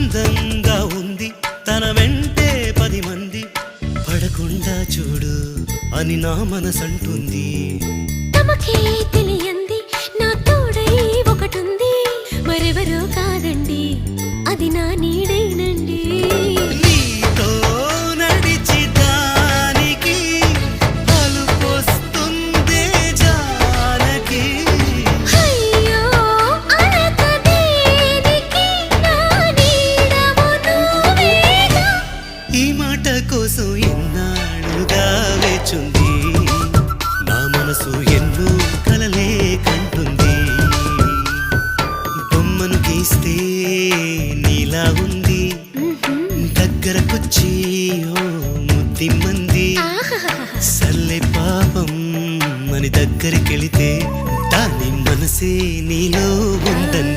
అందంగా ఉంది తన వెంటే 10 మంది పడకుండా చూడు అని నా మనసంటుంది. తమకే తెలియంది నా తోడై ఒకటుంది, మరెవరో కాదండి అది నా నీడేనండి. నీతో నడిచి దానికి అలుపొస్తుందే జానకి. అయ్యో అనక దేనికి నా నీడవు నువ్వేగా. ఈ మాట కోసం ఎన్నాళ్ళుగా వేచుంది నా మనసు, ఎన్నో కలలే కంటుంది. బొమ్మను గీస్తే నీలా ఉంది, దగ్గరకొచ్చి ఓ ముద్దిమ్మంది. సల్లే పాపం అని దగ్గరికెళితే దాని మనసే నీలో ఉందండి.